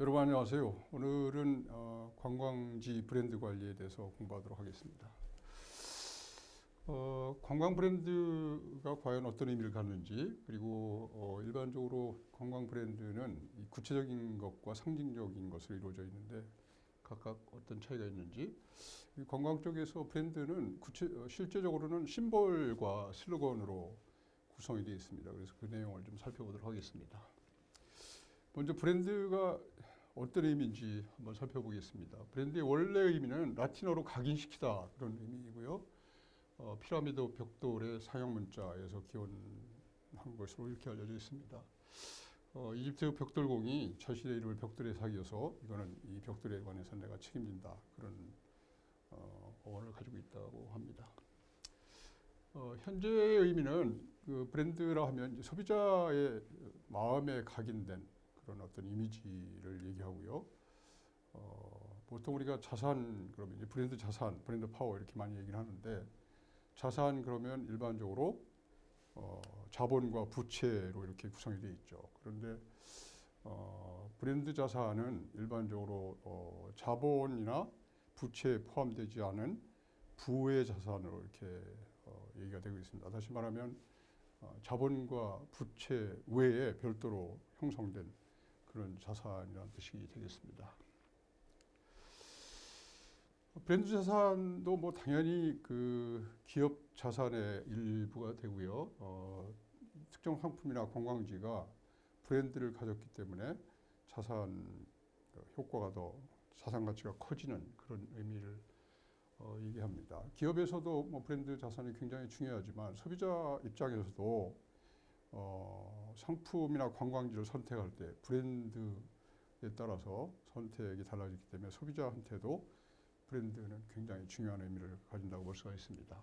여러분 안녕하세요. 오늘은 관광지 브랜드 관리에 대해서 공부하도록 하겠습니다. 관광 브랜드가 과연 어떤 의미를 갖는지, 그리고 일반적으로 관광 브랜드는 이 구체적인 것과 상징적인 것으로 이루어져 있는데 각각 어떤 차이가 있는지, 이 관광 쪽에서 브랜드는 실제적으로는 심볼과 슬로건으로 구성이 되어 있습니다. 그래서 그 내용을 좀 살펴보도록 하겠습니다. 먼저 브랜드가 어떤 의미인지 한번 살펴보겠습니다. 브랜드의 원래 의미는 라틴어로 각인시키다 그런 의미이고요. 피라미드 벽돌의 사형 문자에서 기원한 것으로 이렇게 알려져 있습니다. 이집트 벽돌공이 자신의 이름을 벽돌에 새겨서 이거는 이 벽돌에 관해서 내가 책임진다 그런 어원을 가지고 있다고 합니다. 현재의 의미는 그 브랜드라 하면 이제 소비자의 마음에 각인된 그런 어떤 이미지를 얘기하고요. 보통 우리가 자산 그러면 이제 브랜드 자산, 브랜드 파워 이렇게 많이 얘기를 하는데 자산 그러면 일반적으로 자본과 부채로 이렇게 구성이 되어 있죠. 그런데 브랜드 자산은 일반적으로 자본이나 부채에 포함되지 않은 부의 자산으로 이렇게 얘기가 되고 있습니다. 다시 말하면 자본과 부채 외에 별도로 형성된 그런 자산이라는 뜻이 되겠습니다. 브랜드 자산도 뭐 당연히 그 기업 자산의 일부가 되고요. 특정 상품이나 관광지가 브랜드를 가졌기 때문에 자산 효과가 더 자산 가치가 커지는 그런 의미를 얘기합니다. 기업에서도 뭐 브랜드 자산이 굉장히 중요하지만 소비자 입장에서도 상품이나 관광지를 선택할 때 브랜드에 따라서 선택이 달라지기 때문에 소비자한테도 브랜드는 굉장히 중요한 의미를 가진다고 볼 수가 있습니다.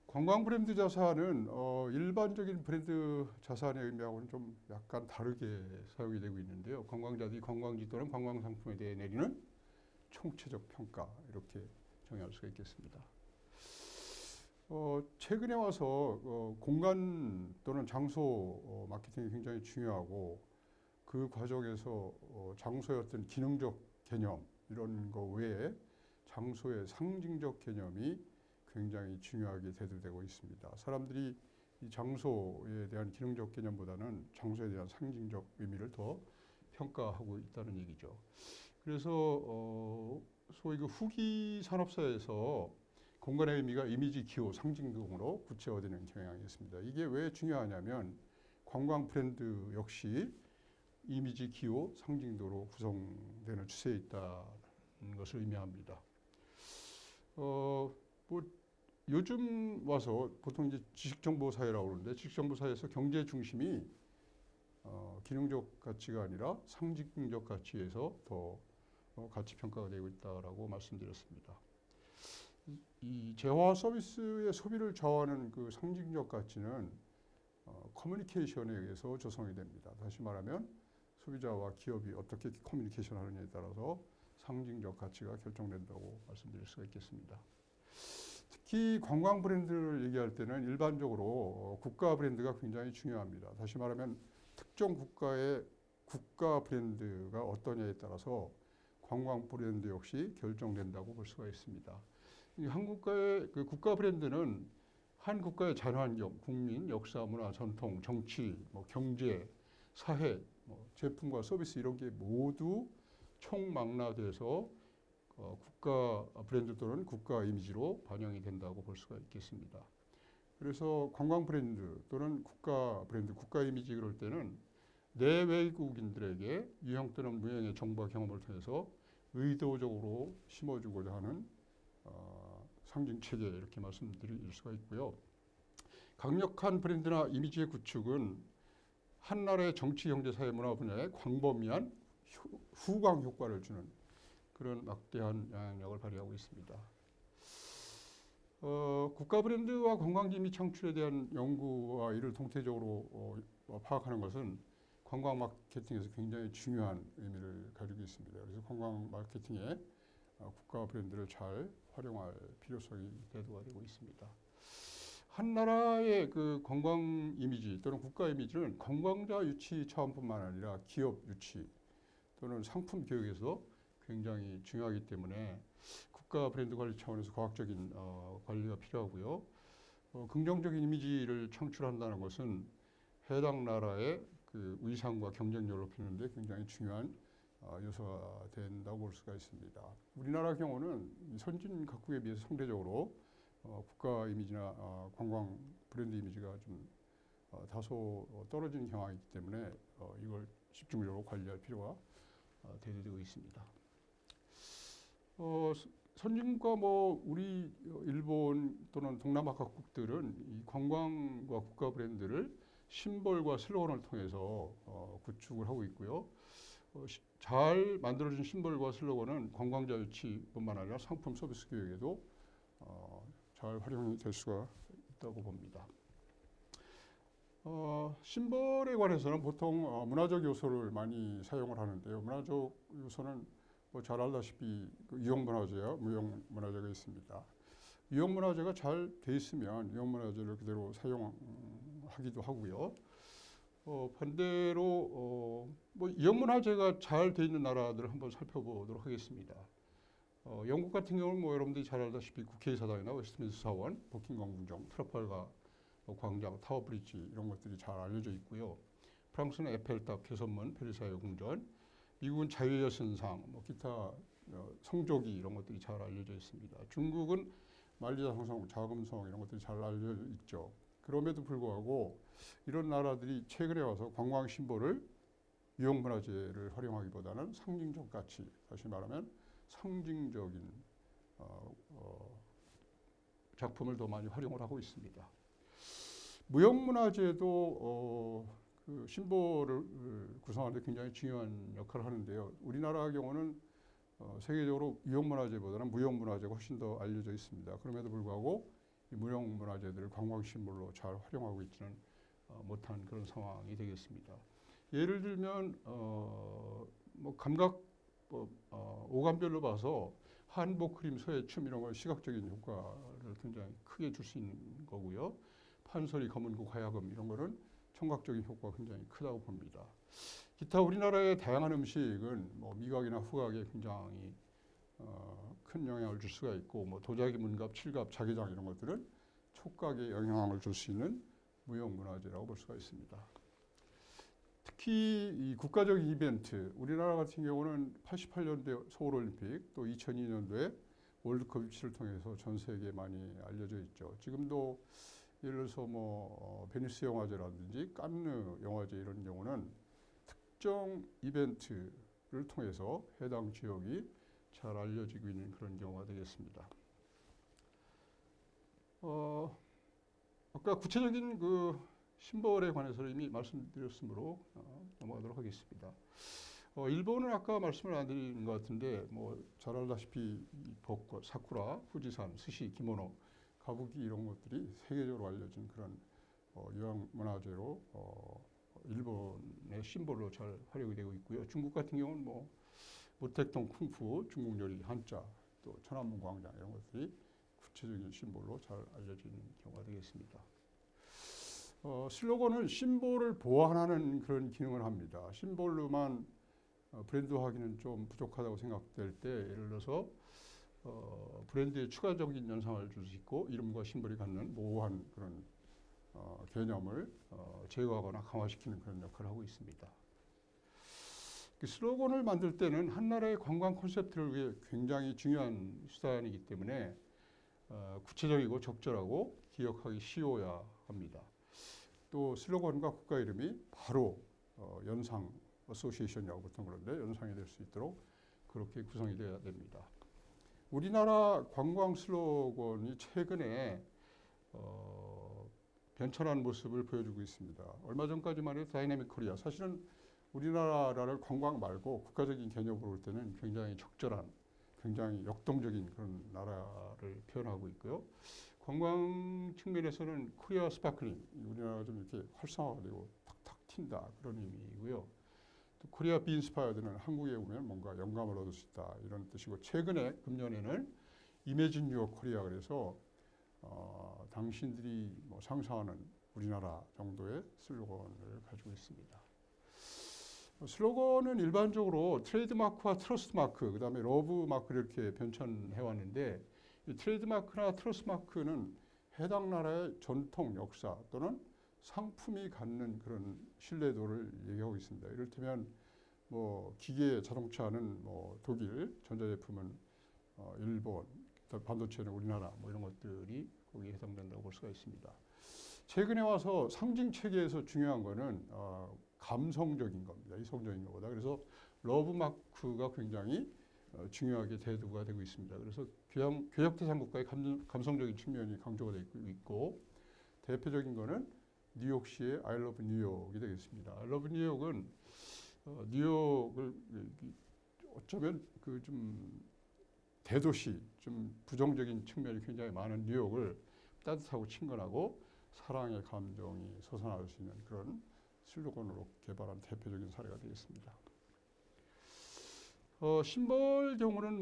관광 브랜드 자산은 일반적인 브랜드 자산의 의미하고는 좀 약간 다르게 사용이 되고 있는데요. 관광자들이 관광지 또는 관광 상품에 대해 내리는 총체적 평가 이렇게 정의할 수가 있겠습니다. 최근에 와서 공간 또는 장소 마케팅이 굉장히 중요하고 그 과정에서 장소의 어떤 기능적 개념 이런 거 외에 장소의 상징적 개념이 굉장히 중요하게 대두되고 있습니다. 사람들이 이 장소에 대한 기능적 개념보다는 장소에 대한 상징적 의미를 더 평가하고 있다는 얘기죠. 그래서 소위 그 후기 산업사에서 공간의 의미가 이미지, 기호, 상징 등으로 구체화되는 경향이 있습니다. 이게 왜 중요하냐면 관광 브랜드 역시 이미지, 기호, 상징 등으로 구성되는 추세에 있다는 것을 의미합니다. 뭐 요즘 와서 보통 이제 지식정보 사회라고 그러는데 지식정보 사회에서 경제 중심이 기능적 가치가 아니라 상징적 가치에서 더 가치 평가가 되고 있다라고 말씀드렸습니다. 이 재화 서비스의 소비를 좌우하는 그 상징적 가치는 커뮤니케이션에 의해서 조성이 됩니다. 다시 말하면 소비자와 기업이 어떻게 커뮤니케이션 하느냐에 따라서 상징적 가치가 결정된다고 말씀드릴 수가 있겠습니다. 특히 관광 브랜드를 얘기할 때는 일반적으로 국가 브랜드가 굉장히 중요합니다. 다시 말하면 특정 국가의 국가 브랜드가 어떠냐에 따라서 관광 브랜드 역시 결정된다고 볼 수가 있습니다. 한 국가의 그 국가 브랜드는 한 국가의 자료환경, 국민, 역사, 문화, 전통, 정치, 뭐 경제, 사회, 뭐 제품과 서비스 이런 게 모두 총망라돼서 국가 브랜드 또는 국가 이미지로 반영이 된다고 볼 수가 있겠습니다. 그래서 관광 브랜드 또는 국가 브랜드, 국가 이미지 그럴 때는 내외국인들에게 유형 또는 무형의 정보와 경험을 통해서 의도적으로 심어주고자 하는 상징 체계 이렇게 말씀드릴 수가 있고요. 강력한 브랜드나 이미지의 구축은 한 나라의 정치, 경제, 사회, 문화 분야에 광범위한 후광 효과를 주는 그런 막대한 영향력을 발휘하고 있습니다. 국가 브랜드와 관광지 이미지 창출에 대한 연구와 이를 통계적으로 파악하는 것은 관광 마케팅에서 굉장히 중요한 의미를 가지고 있습니다. 그래서 관광 마케팅에 국가 브랜드를 잘 활용할 필요성이 대두가 되고 있습니다. 한 나라의 그 관광 이미지 또는 국가 이미지는 관광자 유치 차원뿐만 아니라 기업 유치 또는 상품 교육에서 굉장히 중요하기 때문에 국가 브랜드 관리 차원에서 과학적인 관리가 필요하고요. 긍정적인 이미지를 창출한다는 것은 해당 나라의 그 위상과 경쟁력을 높이는 데 굉장히 중요한 요소가 된다고 볼 수가 있습니다. 우리나라 경우는 선진 각국에 비해서 상대적으로 국가 이미지나 관광 브랜드 이미지가 좀 다소 떨어지는 경향이 있기 때문에 이걸 집중적으로 관리할 필요가 대두되고 있습니다. 선진국과 뭐 우리 일본 또는 동남아 각국들은 이 관광과 국가 브랜드를 심벌과 슬로건을 통해서 구축을 하고 있고요. 잘 만들어진 심벌과 슬로건은 관광자 유치뿐만 아니라 상품 서비스 교육에도 잘 활용이 될 수가 있다고 봅니다. 심벌에 관해서는 보통 문화적 요소를 많이 사용을 하는데요. 문화적 요소는 뭐 잘 알다시피 유형문화재와 무형문화재가 있습니다. 유형문화재가 잘 돼 있으면 유형문화재를 그대로 사용하기도 하고요. 반대로 뭐 유형문화재가 잘 돼 있는 나라들을 한번 살펴보도록 하겠습니다. 영국 같은 경우는 뭐 여러분들이 잘 알다시피 국회의사당이나 웨스트민스터 사원, 버킹엄 궁정, 트라팔가 광장, 타워 브리지 이런 것들이 잘 알려져 있고요. 프랑스는 에펠탑, 개선문, 페르사유 궁전, 미국은 자유의 여신상, 뭐 기타 성조기 이런 것들이 잘 알려져 있습니다. 중국은 만리장성, 자금성 이런 것들이 잘 알려져 있죠. 그럼에도 불구하고 이런 나라들이 최근에 와서 관광 심볼을 유형문화재를 활용하기보다는 상징적 가치, 다시 말하면 상징적인 작품을 더 많이 활용을 하고 있습니다. 무형문화재도 그 심볼을 구성하는 데 굉장히 중요한 역할을 하는데요. 우리나라 경우는 세계적으로 유형문화재보다는 무형문화재가 훨씬 더 알려져 있습니다. 그럼에도 불구하고 이 무형문화재들을 관광 심볼로 잘 활용하고 있지는 못한 그런 상황이 되겠습니다. 예를 들면 뭐 감각 오감별로 봐서 한복, 그림, 서예, 춤 이런 걸 시각적인 효과를 굉장히 크게 줄 수 있는 거고요. 판소리, 검은국, 화야금 이런 거는 청각적인 효과가 굉장히 크다고 봅니다. 기타 우리나라의 다양한 음식은 뭐 미각이나 후각에 굉장히 큰 영향을 줄 수가 있고, 뭐 도자기, 문갑, 칠갑, 자개장 이런 것들은 촉각에 영향을 줄 수 있는 무형문화재라고 볼 수가 있습니다. 특히 이 국가적인 이벤트, 우리나라 같은 경우는 88년도에 서울올림픽, 또 2002년도에 월드컵 유치를 통해서 전 세계에 많이 알려져 있죠. 지금도 예를 들어서 뭐 베니스 영화제라든지 칸느 영화제 이런 경우는 특정 이벤트를 통해서 해당 지역이 잘 알려지고 있는 그런 경우가 되겠습니다. 아까 구체적인 그 심벌에 관해서 이미 말씀드렸으므로 넘어가도록 하겠습니다. 일본은 아까 말씀을 안 드린 것 같은데 뭐 잘 알다시피 벚꽃, 사쿠라, 후지산, 스시, 기모노, 가부키 이런 것들이 세계적으로 알려진 그런 유형 문화재로 일본의 심벌로 잘 활용이 되고 있고요. 중국 같은 경우는 뭐 무택동 쿵푸, 중국 요리, 한자, 또 천안문 광장 이런 것들이 구체적인 심벌로 잘 알려진 경우가 되겠습니다. 슬로건은 심볼을 보완하는 그런 기능을 합니다. 심볼로만 브랜드화하기는 좀 부족하다고 생각될 때 예를 들어서 브랜드에 추가적인 연상을 줄 수 있고 이름과 심볼이 갖는 모호한 그런 개념을 제거하거나 강화시키는 그런 역할을 하고 있습니다. 슬로건을 만들 때는 한 나라의 관광 콘셉트를 위해 굉장히 중요한 수단이기 때문에 구체적이고 적절하고 기억하기 쉬워야 합니다. 또 슬로건과 국가 이름이 바로 연상, 어소시에이션이라고 보통 그러는데 연상이 될 수 있도록 그렇게 구성이 되어야 됩니다. 우리나라 관광 슬로건이 최근에 변천한 모습을 보여주고 있습니다. 얼마 전까지만 해도 다이내믹 코리아, 사실은 우리나라를 관광 말고 국가적인 개념으로 볼 때는 굉장히 적절한, 굉장히 역동적인 그런 나라를 표현하고 있고요. 관광 측면에서는 코리아 스파클링, 우리나라가 좀 이렇게 활성화가 되고 탁탁 튄다 그런 의미이고요. 또 코리아 비 인스파이어드는 한국에 오면 뭔가 영감을 얻을 수 있다 이런 뜻이고, 최근에 금년에는 이매진 유어 코리아 그래서 당신들이 뭐 상상하는 우리나라 정도의 슬로건을 가지고 있습니다. 슬로건은 일반적으로 트레이드마크와 트러스트마크, 그다음에 러브마크 이렇게 변천해 왔는데 이 트레이드마크나 트러스트마크는 해당 나라의 전통, 역사 또는 상품이 갖는 그런 신뢰도를 얘기하고 있습니다. 이를테면 뭐 기계, 자동차는 뭐 독일, 전자제품은 일본, 반도체는 우리나라 뭐 이런 것들이 거기에 해당된다고 볼 수가 있습니다. 최근에 와서 상징 체계에서 중요한 거는 감성적인 겁니다. 이성적인 것보다. 그래서 러브 마크가 굉장히 중요하게 대두가 되고 있습니다. 그래서 교역대상국가의 감성적인 측면이 강조가 되고 있고, 대표적인 거는 뉴욕시의 I love 뉴욕이 되겠습니다. I love 뉴욕은 뉴욕을 어쩌면 그 좀 대도시, 좀 부정적인 측면이 굉장히 많은 뉴욕을 따뜻하고 친근하고 사랑의 감정이 솟아날 수 있는 그런 슬로건으로 개발한 대표적인 사례가 되겠습니다. 심벌 경우는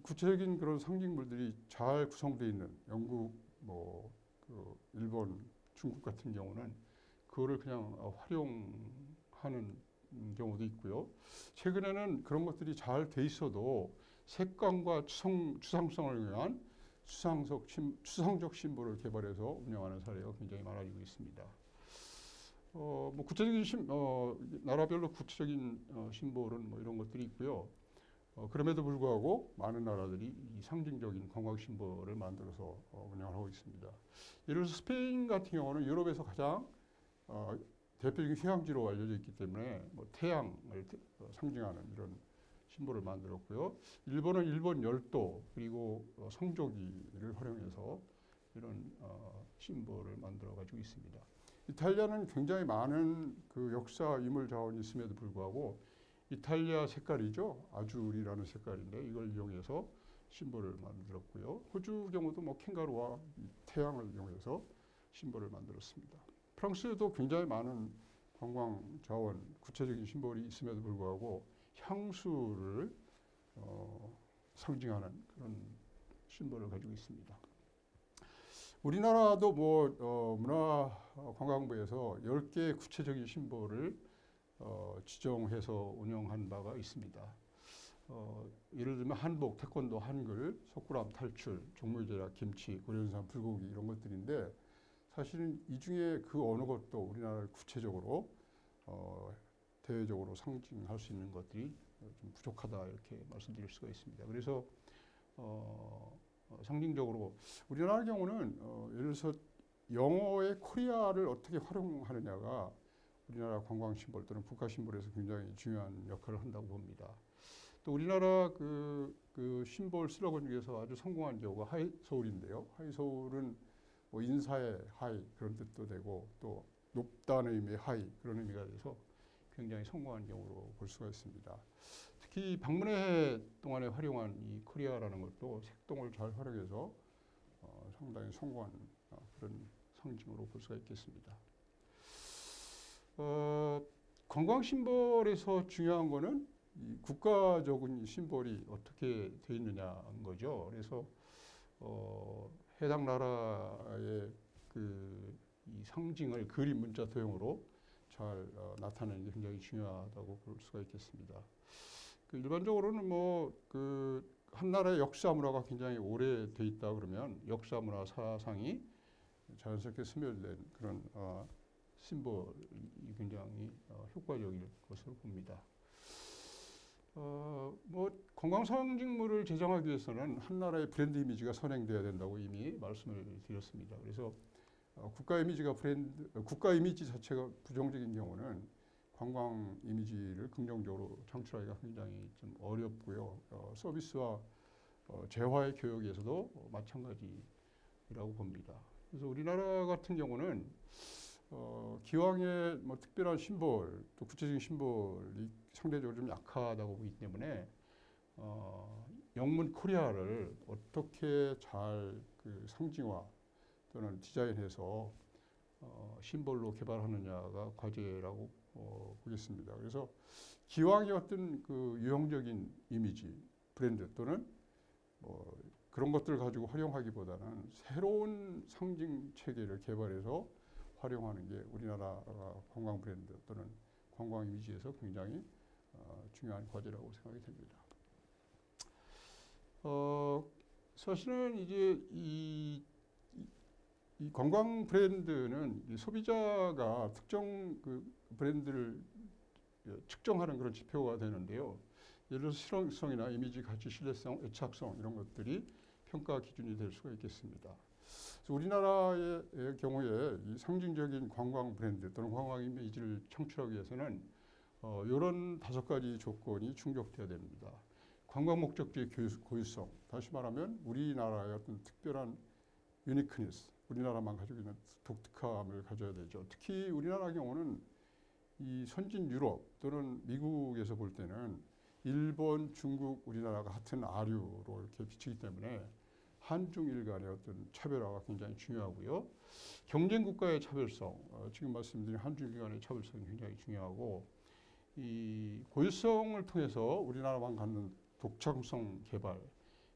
구체적인 그런 상징물들이 잘 구성되어 있는 영국, 일본, 중국 같은 경우는 그거를 그냥 활용하는 경우도 있고요. 최근에는 그런 것들이 잘 돼 있어도 색감과 추상성을 위한 추상적 심볼을 개발해서 운영하는 사례가 굉장히 많아지고 있습니다. 구체적인 나라별로 구체적인 심볼은 이런 것들이 있고요. 그럼에도 불구하고 많은 나라들이 이 상징적인 관광 심볼을 만들어서 운영을 하고 있습니다. 예를 들어서 스페인 같은 경우는 유럽에서 가장 대표적인 휴양지로 알려져 있기 때문에 태양을 상징하는 이런 심볼을 만들었고요. 일본은 일본 열도 그리고 성조기를 활용해서 이런 심볼을 만들어 가지고 있습니다. 이탈리아는 굉장히 많은 그 역사 유물 자원이 있음에도 불구하고 이탈리아 색깔이죠. 아주리라는 색깔인데 이걸 이용해서 심볼을 만들었고요. 호주 경우도 캥거루와 태양을 이용해서 심볼을 만들었습니다. 프랑스도 굉장히 많은 관광 자원, 구체적인 심볼이 있음에도 불구하고 향수를 상징하는 그런 심볼을 가지고 있습니다. 우리나라도 문화관광부에서 10개의 구체적인 심볼을 지정해서 운영한 바가 있습니다. 예를 들면 한복, 태권도, 한글, 속구람, 탈출, 종묘제락, 김치, 고려인삼, 불고기 이런 것들인데 사실은 이 중에 그 어느 것도 우리나라를 구체적으로 대외적으로 상징할 수 있는 것들이 좀 부족하다 이렇게 말씀드릴 수가 있습니다. 그래서 상징적으로 우리나라 경우는 예를 들어서 영어의 코리아를 어떻게 활용하느냐가 우리나라 관광 심볼 또는 국가 심볼에서 굉장히 중요한 역할을 한다고 봅니다. 또 우리나라 그 심볼 슬로건 중에서 아주 성공한 경우가 하이서울인데요. 하이서울은 인사의 하이 그런 뜻도 되고 또 높다는 의미의 하이 그런 의미가 돼서 굉장히 성공한 경우로 볼 수가 있습니다. 특히 방문의 해 동안에 활용한 이 코리아라는 것도 색동을 잘 활용해서 상당히 성공한 그런 상징으로 볼 수가 있겠습니다. 관광 심볼에서 중요한 거는 이 국가적인 심볼이 어떻게 되어 있느냐인 거죠. 그래서 해당 나라의 이 상징을 그림, 문자, 도형으로 잘 나타내는 게 굉장히 중요하다고 볼 수가 있겠습니다. 일반적으로는 한 나라의 역사 문화가 굉장히 오래돼 있다 그러면 역사 문화 사상이 자연스럽게 스며든 그런 심볼이 굉장히 효과적일 것으로 봅니다. 관광 상징물을 제정하기 위해서는 한 나라의 브랜드 이미지가 선행돼야 된다고 이미 말씀을 드렸습니다. 그래서 국가 이미지 자체가 부정적인 경우는 관광 이미지를 긍정적으로 창출하기가 굉장히 좀 어렵고요. 서비스와 재화의 교역에서도 마찬가지라고 봅니다. 그래서 우리나라 같은 경우는 기왕에 특별한 심볼, 또 구체적인 심볼이 상대적으로 좀 약하다고 보기 때문에 영문 코리아를 어떻게 잘 상징화 또는 디자인해서 심볼로 개발하느냐가 과제라고 보겠습니다. 그래서 기왕의 어떤 유형적인 이미지, 브랜드 또는 그런 것들을 가지고 활용하기보다는 새로운 상징 체계를 개발해서 활용하는 게 우리나라 관광 브랜드 또는 관광 이미지에서 굉장히 중요한 과제라고 생각이 됩니다. 사실은 이제 이 관광 브랜드는 이 소비자가 특정 그 브랜드를 측정하는 그런 지표가 되는데요. 예를 들어서 실용성이나 이미지 가치, 신뢰성, 애착성 이런 것들이 평가 기준이 될 수가 있겠습니다. 그래서 우리나라의 경우에 이 상징적인 관광 브랜드 또는 관광 이미지를 창출하기 위해서는 이런 5가지 조건이 충족돼야 됩니다. 관광 목적지의 고유성, 다시 말하면 우리나라의 어떤 특별한 유니크니스, 우리나라만 가지고 있는 독특함을 가져야 되죠. 특히 우리나라 경우는 이 선진 유럽 또는 미국에서 볼 때는 일본, 중국, 우리나라가 같은 아류로 이렇게 비치기 때문에 한중일 간의 어떤 차별화가 굉장히 중요하고요. 경쟁 국가의 차별성, 지금 말씀드린 한중일 간의 차별성이 굉장히 중요하고, 이 고유성을 통해서 우리나라만 갖는 독창성 개발,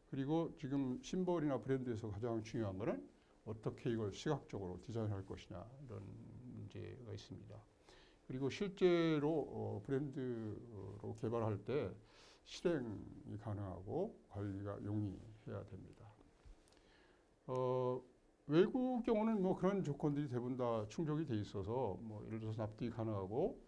그리고 지금 심볼이나 브랜드에서 가장 중요한 것은 어떻게 이걸 시각적으로 디자인할 것이냐, 이런 문제가 있습니다. 그리고 실제로 브랜드로 개발할 때 실행이 가능하고 관리가 용이해야 됩니다. 외국 경우는 뭐 그런 조건들이 대부분 다 충족이 돼 있어서 뭐 예를 들어서 납득이 가능하고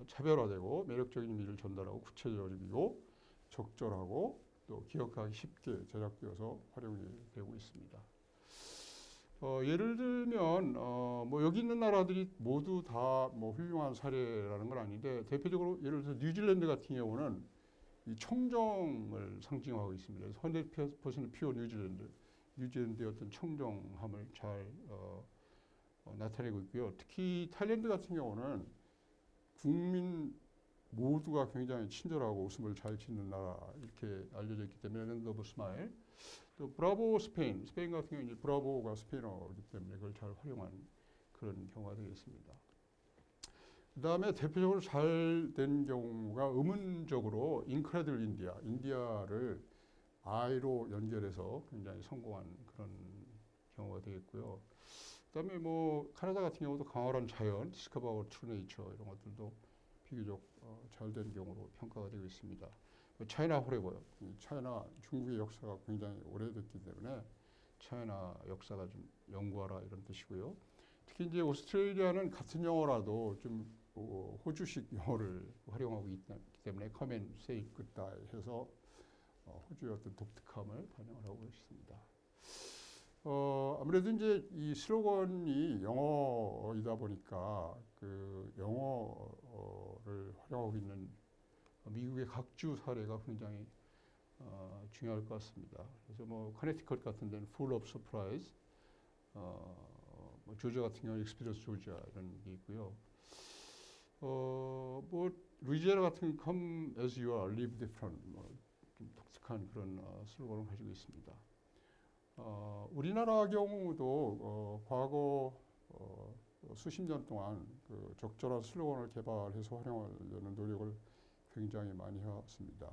차별화되고 매력적인 이미지를 전달하고 구체적이고 적절하고 또 기억하기 쉽게 제작되어서 활용이 되고 있습니다. 예를 들면 뭐 여기 있는 나라들이 모두 다 뭐 훌륭한 사례라는 건 아닌데, 대표적으로 예를 들어서 뉴질랜드 같은 경우는 이 청정을 상징하고 있습니다. 100% 퓨어 뉴질랜드의 어떤 청정함을 잘 나타내고 있고요. 특히 타일랜드 같은 경우는 국민 모두가 굉장히 친절하고 웃음을 잘 짓는 나라 이렇게 알려져 있기 때문에 랜드 오브 스마일. 또 브라보 스페인 같은 경우는 이제 브라보가 스페인어이기 때문에 그걸 잘 활용한 그런 경우가 되겠습니다. 그 다음에 대표적으로 잘 된 경우가 의문적으로 인크레디블 인디아를 I로 연결해서 굉장히 성공한 그런 경우가 되겠고요. 그 다음에 뭐 카나다 같은 경우도 강활한 자연, 디스커버 아워 트루 네이처 이런 것들도 비교적 잘 된 경우로 평가가 되고 있습니다. 차이나 호레버, 차이나 중국의 역사가 굉장히 오래됐기 때문에 차이나 역사가 좀 연구하라 이런 뜻이고요. 특히 이제 오스트레일리아는 같은 영어라도 좀 호주식 영어를 활용하고 있기 때문에 come and say goodbye 해서 호주의 어떤 독특함을 반영을 하고 있습니다. 아무래도 이제 이 슬로건이 영어이다 보니까 그 영어를 활용하고 있는 미국의 각주 사례가 굉장히 중요할 것 같습니다. 그래서 뭐 커네티컷 같은 데는 full of surprise, 뭐 조지아 같은 경우는 experience 조지아 이런 게 있고요. 뭐 루이지애나 같은 come as you are, live different, 뭐 좀 독특한 그런 슬로건을 가지고 있습니다. 우리나라 경우도 과거 수십 년 동안 그 적절한 슬로건을 개발해서 활용하려는 노력을 굉장히 많이 해왔습니다.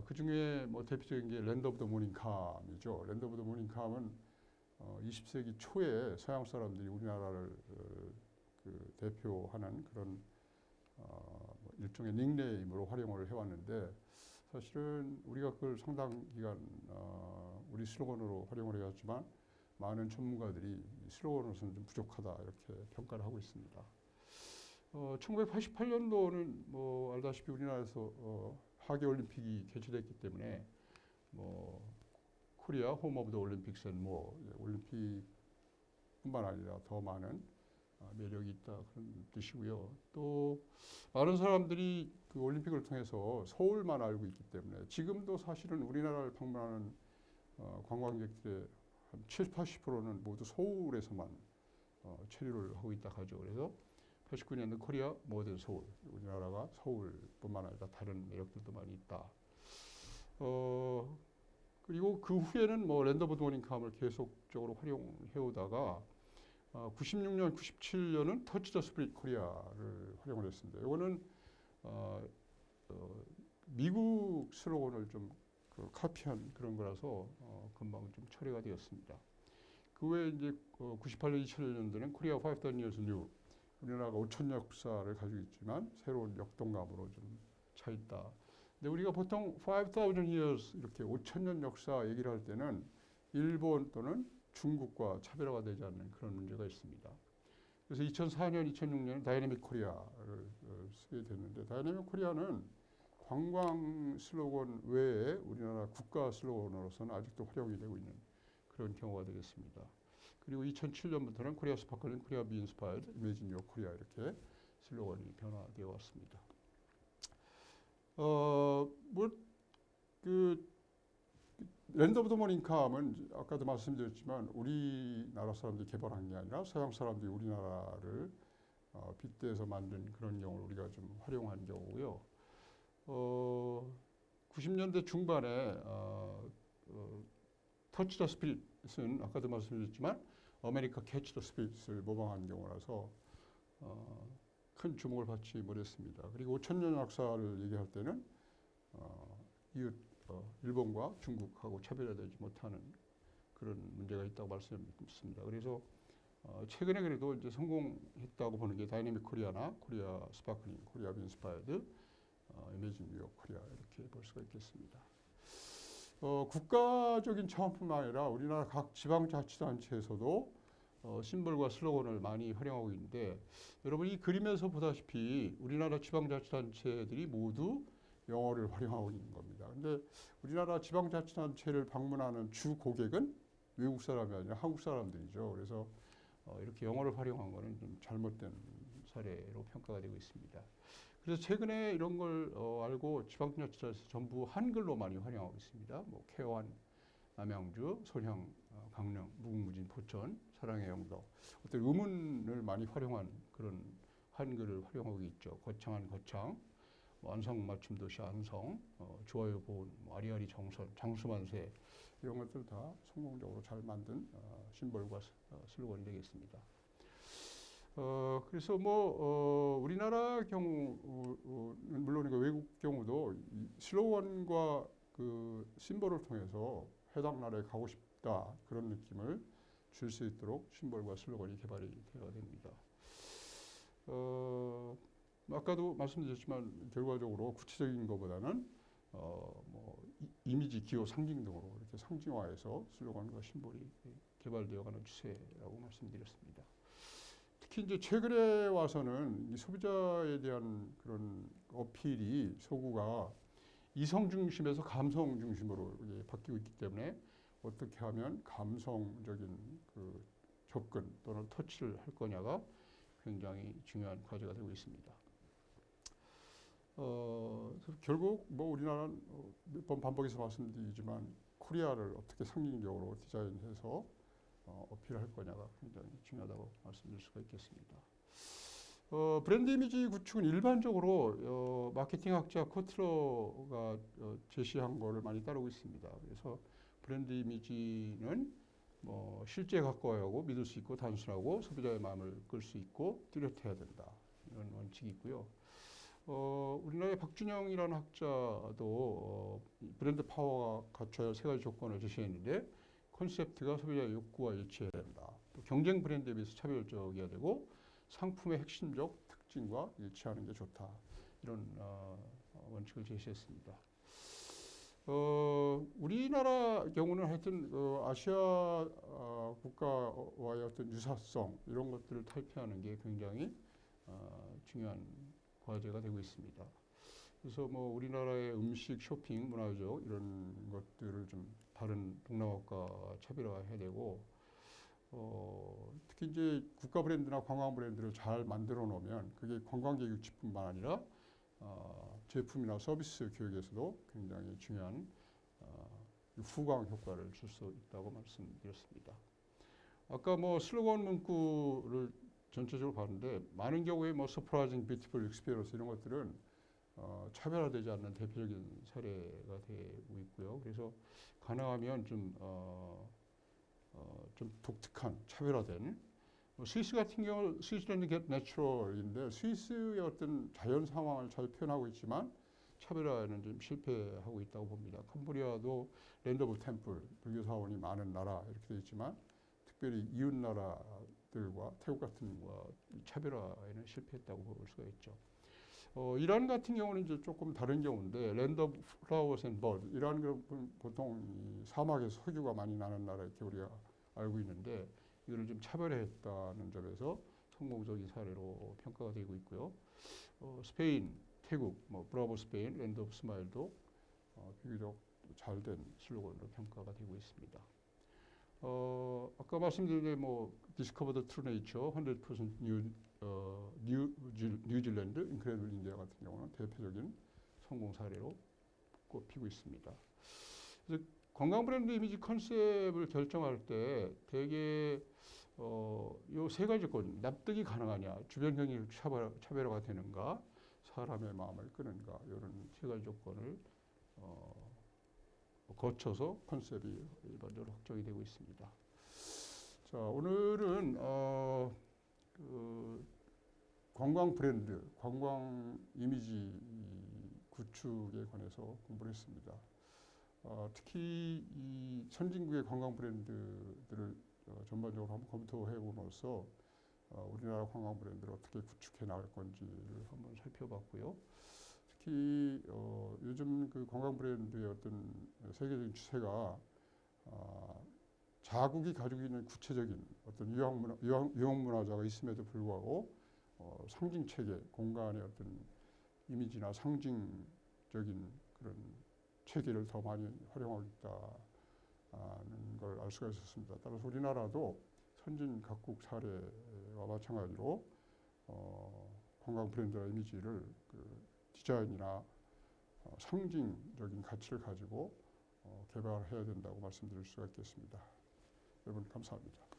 그 중에 뭐 대표적인 게 랜드 오브 더 모닝캄이죠. 랜드 오브 더 모닝캄은 20세기 초에 서양 사람들이 우리나라를 그 대표하는 그런 일종의 닉네임으로 활용을 해왔는데, 사실은 우리가 그걸 상당 기간 우리 슬로건으로 활용을 해왔지만 많은 전문가들이 슬로건으로서는 좀 부족하다 이렇게 평가를 하고 있습니다. 1988년도는 뭐 알다시피 우리나라에서 하계 올림픽이 개최됐기 때문에 뭐 코리아 홈 오브 더 올림픽스 앤 뭐 올림픽뿐만 아니라 더 많은 매력이 있다 그런 뜻이고요. 또 많은 사람들이 그 올림픽을 통해서 서울만 알고 있기 때문에 지금도 사실은 우리나라를 방문하는 관광객들의 한 70~80%는 모두 서울에서만 체류를 하고 있다 하죠. 그래서 89년도 코리아 모델 서울, 우리나라가 서울뿐만 아니라 다른 매력들도 많이 있다. 그리고 그 후에는 뭐 랜드 오브 더 모닝캄을 계속적으로 활용해 오다가 96년, 97년은 터치 더 스피릿 코리아를 활용을 했습니다. 이거는 미국 슬로건을 좀 그 카피한 그런 거라서 금방 좀 처리가 되었습니다. 그 외에 이제 98년, 2000년도는 코리아 5000 years new, 우리나라가 5천 년 역사를 가지고 있지만 새로운 역동감으로 좀 차 있다. 근데 우리가 보통 5,000 years 이렇게 5천 년 역사 얘기를 할 때는 일본 또는 중국과 차별화가 되지 않는 그런 문제가 있습니다. 그래서 2004년, 2006년에 다이내믹 코리아를 쓰게 됐는데 다이내믹 코리아는 관광 슬로건 외에 우리나라 국가 슬로건으로서는 아직도 활용이 되고 있는 그런 경우가 되겠습니다. 그리고 2007년부터는 코리아 스파클링, 코리아 비 인스파이어드, 이매진 유어 코리아 이렇게 슬로건이 변화되어 왔습니다. 랜드 오브 더 모닝 캄은 아까도 말씀드렸지만 우리나라 사람들이 개발한 게 아니라 서양 사람들이 우리나라를 빗대서 만든 그런 경우를 우리가 좀 활용한 경우고요. 90년대 중반에 터치 더 스피릿은 아까도 말씀드렸지만 아메리카 캐치 더 스피릿을 모방한 경우라서 큰 주목을 받지 못했습니다. 그리고 5천년 역사를 얘기할 때는 이웃 일본과 중국하고 차별화되지 못하는 그런 문제가 있다고 말씀드렸습니다. 그래서 최근에 그래도 이제 성공했다고 보는 게 다이내믹 코리아나 코리아 스파클링, 코리아 비 인스파이어드, 이매진 뉴어 코리아 이렇게 볼 수가 있겠습니다. 국가적인 차원뿐만 아니라 우리나라 각 지방자치단체에서도 심볼과 슬로건을 많이 활용하고 있는데 여러분 이 그림에서 보다시피 우리나라 지방자치단체들이 모두 영어를 활용하고 있는 겁니다. 근데 우리나라 지방자치단체를 방문하는 주 고객은 외국 사람이 아니라 한국 사람들이죠. 그래서 이렇게 영어를 활용한 것은 좀 잘못된 사례로 평가가 되고 있습니다. 그래서 최근에 이런 걸 알고 지방자치단체에서 전부 한글로 많이 활용하고 있습니다. 뭐 케원, 남양주, 소량, 강릉, 무궁무진, 포천, 사랑의 영도 어떤 의문을 많이 활용한 그런 한글을 활용하고 있죠. 거창한 거창, 완성 맞춤 도시 안성, 좋아요 보은, 아리아리 정선, 장수만세 이런 것들 다 성공적으로 잘 만든 심볼과 슬로건이 되겠습니다. 그래서 우리나라 경우는 물론이고 외국 경우도 이 슬로건과 그 심볼을 통해서 해당 나라에 가고 싶다 그런 느낌을 줄 수 있도록 심볼과 슬로건이 개발이 되어야 됩니다. 아까도 말씀드렸지만 결과적으로 구체적인 것보다는 이미지, 기호, 상징 등으로 이렇게 상징화해서 슬로건과 심볼이 개발되어가는 추세라고 말씀드렸습니다. 특히 이제 최근에 와서는 이 소비자에 대한 그런 어필이 소구가 이성 중심에서 감성 중심으로 바뀌고 있기 때문에 어떻게 하면 감성적인 그 접근 또는 터치를 할 거냐가 굉장히 중요한 과제가 되고 있습니다. 결국 우리나라는 몇 번 반복해서 말씀드리지만 코리아를 어떻게 상징적으로 디자인해서 어필할 거냐가 굉장히 중요하다고 말씀드릴 수가 있겠습니다. 브랜드 이미지 구축은 일반적으로 마케팅 학자 코틀러가 제시한 거를 많이 따르고 있습니다. 그래서 브랜드 이미지는 실제 가까이 하고 믿을 수 있고 단순하고 소비자의 마음을 끌 수 있고 뚜렷해야 된다. 이런 원칙이 있고요. 우리나라의 박준영이라는 학자도 브랜드 파워가 갖춰야 할 세 가지 조건을 제시했는데 콘셉트가 소비자의 욕구와 일치해야 된다. 또 경쟁 브랜드에 비해서 차별적이어야 되고 상품의 핵심적 특징과 일치하는 게 좋다. 이런 원칙을 제시했습니다. 우리나라 경우는 하여튼 아시아 국가와의 어떤 유사성 이런 것들을 탈피하는 게 굉장히 중요한 과제가 되고 있습니다. 그래서 우리나라의 음식, 쇼핑, 문화적 이런 것들을 좀 다른 동남아과 차별화해야 되고 특히 이제 국가 브랜드나 관광 브랜드를 잘 만들어 놓으면 그게 관광객 유치뿐만 아니라 제품이나 서비스 교육에서도 굉장히 중요한 후광 효과를 줄 수 있다고 말씀드렸습니다. 아까 슬로건 문구를 전체적으로 봤는데 많은 경우에 surprising, beautiful, experience 이런 것들은 차별화되지 않는 대표적인 사례가 되고 있고요. 그래서 가능하면 좀 독특한 차별화된 스위스 같은 경우 스위스는 get natural인데 스위스의 어떤 자연 상황을 잘 표현하고 있지만 차별화에는 좀 실패하고 있다고 봅니다. 캄보디아도 랜드 오브 템플 불교 사원이 많은 나라 이렇게 되어 있지만 특별히 이웃 나라 것들과 태국 같은 것과 차별화에는 실패했다고 볼 수가 있죠. 이란 같은 경우는 이제 조금 다른 경우인데 랜드 오브 플라워스 앤 버드 이란은 보통 이 사막에서 석유가 많이 나는 나라 이렇게 우리가 알고 있는데 이거를 좀 차별화했다는 점에서 성공적인 사례로 평가가 되고 있고요. 스페인, 태국, 브라보 스페인, 랜드 오브 스마일도 비교적 잘된 슬로건으로 평가가 되고 있습니다. 아까 말씀드린 디스커버 더 트루 네이처, 100% 뉴질랜드, 인크레디블 인디아 같은 경우는 대표적인 성공 사례로 꼽히고 있습니다. 그래서 관광 브랜드 이미지 컨셉을 결정할 때 대개 요 세 가지 조건, 납득이 가능하냐, 주변 경쟁력 차별화가 되는가, 사람의 마음을 끄는가 이런 세 가지 조건을 거쳐서 컨셉이 일반적으로 확정이 되고 있습니다. 자, 오늘은 관광 브랜드, 관광 이미지 구축에 관해서 공부를 했습니다. 특히 이 선진국의 관광 브랜드들을 전반적으로 한번 검토해 봄으로써 우리나라 관광 브랜드를 어떻게 구축해 나갈 건지를 한번 살펴봤고요. 특히 요즘 그 관광 브랜드의 어떤 세계적인 추세가 자국이 가지고 있는 구체적인 어떤 유형 문화자가 있음에도 불구하고 상징 체계, 공간의 어떤 이미지나 상징적인 그런 체계를 더 많이 활용하고 있다는 걸 알 수가 있었습니다. 따라서 우리나라도 선진 각국 사례와 마찬가지로 관광 브랜드와 이미지를 디자인이나 상징적인 가치를 가지고 개발해야 된다고 말씀드릴 수가 있겠습니다. 여러분 감사합니다.